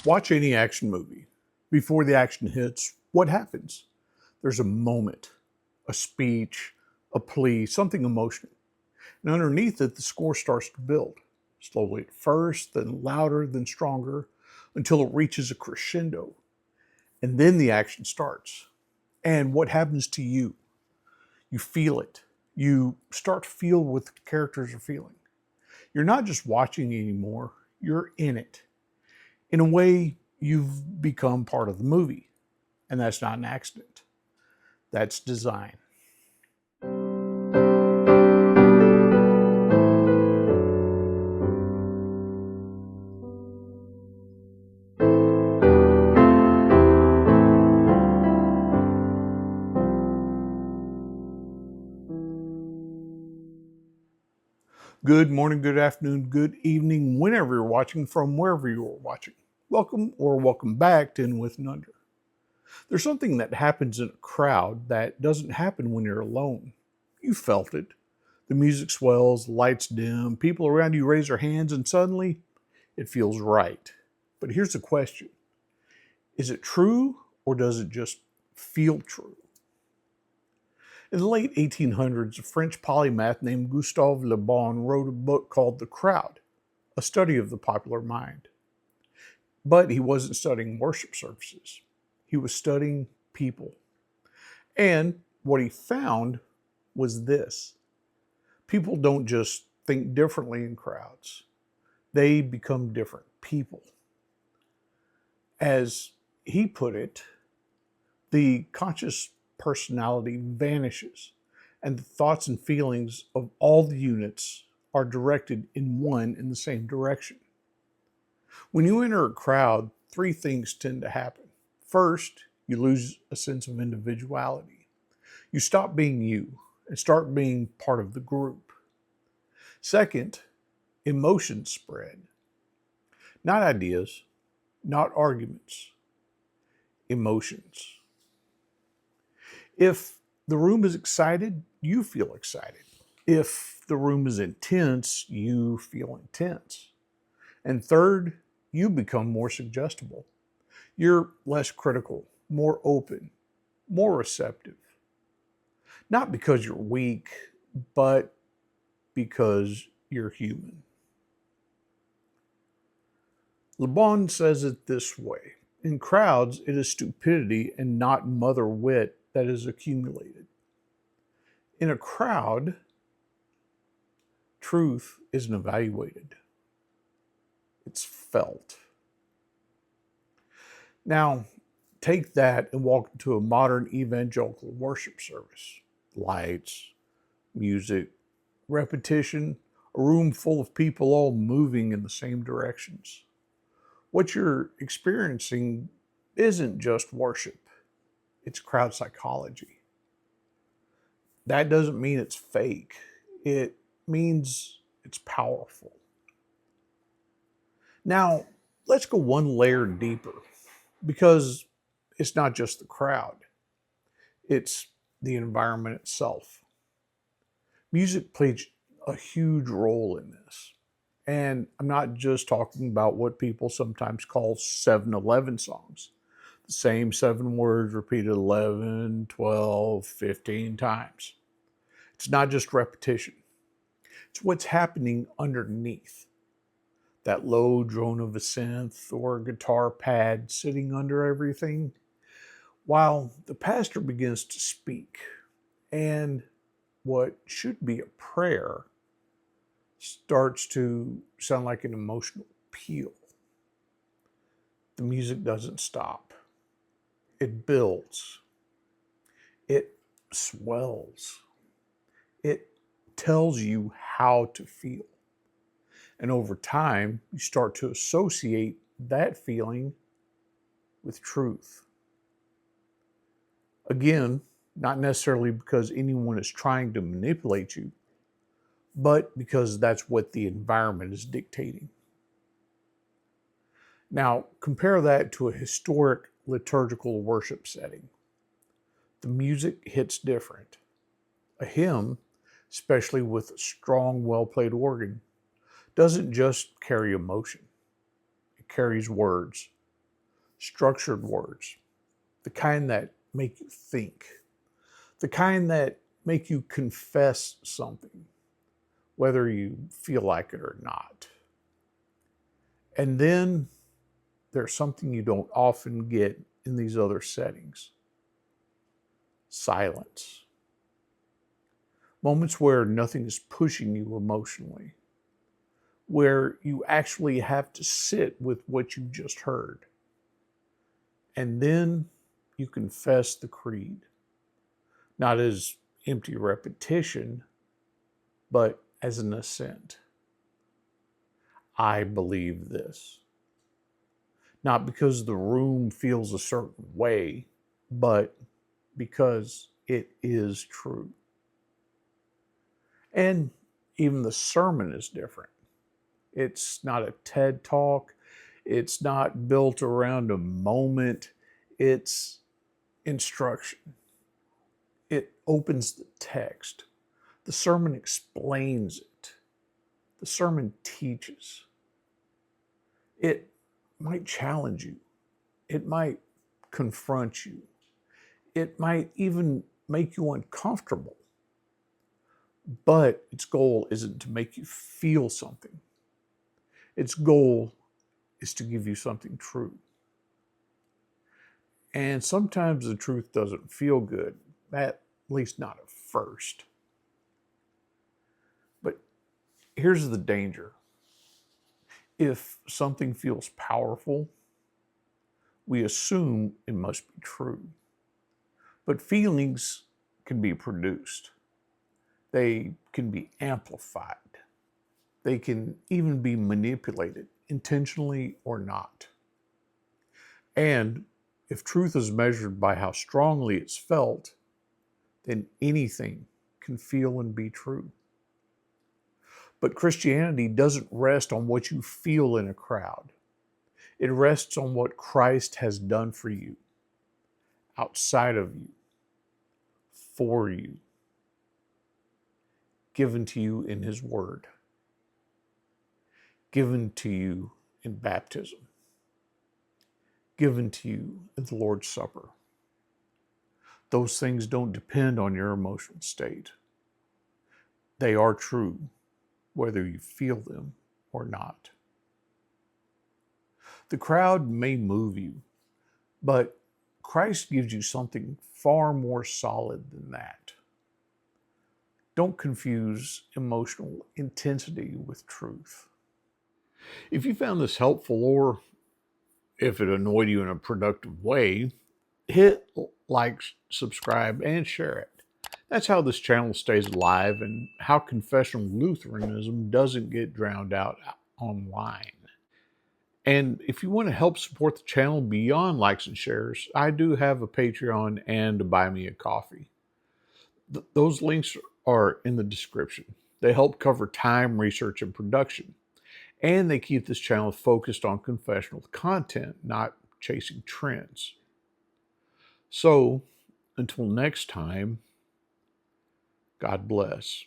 Watch any action movie. Before the action hits, what happens? There's a moment, a speech, a plea, something emotional. And underneath it, the score starts to build. Slowly at first, then louder, then stronger, until it reaches a crescendo. And then the action starts. And what happens to you? You feel it. You start to feel what the characters are feeling. You're not just watching anymore, you're in it. In a way, you've become part of the movie. And that's not an accident. That's design. Good morning, good afternoon, good evening, whenever you're watching from wherever you're watching. Welcome or welcome back to In With and Under. There's something that happens in a crowd that doesn't happen when you're alone. You felt it. The music swells, the lights dim, people around you raise their hands, and suddenly it feels right. But here's the question. Is it true or does it just feel true? In the late 1800s, a French polymath named Gustave Le Bon wrote a book called The Crowd, a study of the popular mind. But he wasn't studying worship services. He was studying people. And what he found was this. People don't just think differently in crowds. They become different people. As he put it, the conscious personality vanishes, and the thoughts and feelings of all the units are directed in one and the same direction. When you enter a crowd, three things tend to happen. First, you lose a sense of individuality. You stop being you and start being part of the group. Second, emotions spread. Not ideas, not arguments, emotions. If the room is excited, you feel excited. If the room is intense, you feel intense. And third, you become more suggestible. You're less critical, more open, more receptive. Not because you're weak, but because you're human. Le Bon says it this way. In crowds, it is stupidity and not mother wit that is accumulated. In a crowd, truth isn't evaluated. It's felt. Now, take that and walk into a modern evangelical worship service. Lights, music, repetition, a room full of people all moving in the same directions. What you're experiencing isn't just worship, it's crowd psychology. That doesn't mean it's fake, it means it's powerful. Now, let's go one layer deeper because it's not just the crowd, it's the environment itself. Music plays a huge role in this. And I'm not just talking about what people sometimes call 7-Eleven songs. The same 7 words repeated 11, 12, 15 times. It's not just repetition. It's what's happening underneath. That low drone of a synth or a guitar pad sitting under everything, while the pastor begins to speak. And what should be a prayer starts to sound like an emotional appeal. The music doesn't stop. It builds. It swells. It tells you how to feel. And over time, you start to associate that feeling with truth. Again, not necessarily because anyone is trying to manipulate you, but because that's what the environment is dictating. Now, compare that to a historic liturgical worship setting. The music hits different. A hymn, especially with a strong, well-played organ, doesn't just carry emotion. It carries words, structured words, the kind that make you think, the kind that make you confess something, whether you feel like it or not. And then there's something you don't often get in these other settings: silence. Moments where nothing is pushing you emotionally, where you actually have to sit with what you just heard. And then you confess the creed, not as empty repetition, but as an assent. I believe this. Not because the room feels a certain way, but because it is true. And even the sermon is different. It's not a TED talk. It's not built around a moment. It's instruction. It opens the text. The sermon explains it. The sermon teaches. It might challenge you. It might confront you. It might even make you uncomfortable. But its goal isn't to make you feel something. Its goal is to give you something true. And sometimes the truth doesn't feel good, at least not at first. But here's the danger. If something feels powerful, we assume it must be true. But feelings can be produced. They can be amplified. They can even be manipulated, intentionally or not. And if truth is measured by how strongly it's felt, then anything can feel and be true. But Christianity doesn't rest on what you feel in a crowd. It rests on what Christ has done for you, outside of you, for you, given to you in His Word, given to you in baptism, given to you in the Lord's Supper. Those things don't depend on your emotional state. They are true, whether you feel them or not. The crowd may move you, but Christ gives you something far more solid than that. Don't confuse emotional intensity with truth. If you found this helpful, or if it annoyed you in a productive way, hit like, subscribe, and share it. That's how this channel stays alive and how confessional Lutheranism doesn't get drowned out online. And if you want to help support the channel beyond likes and shares, I do have a Patreon and a Buy Me a Coffee. Those links are in the description. They help cover time, research, and production. And they keep this channel focused on confessional content, not chasing trends. So, until next time, God bless.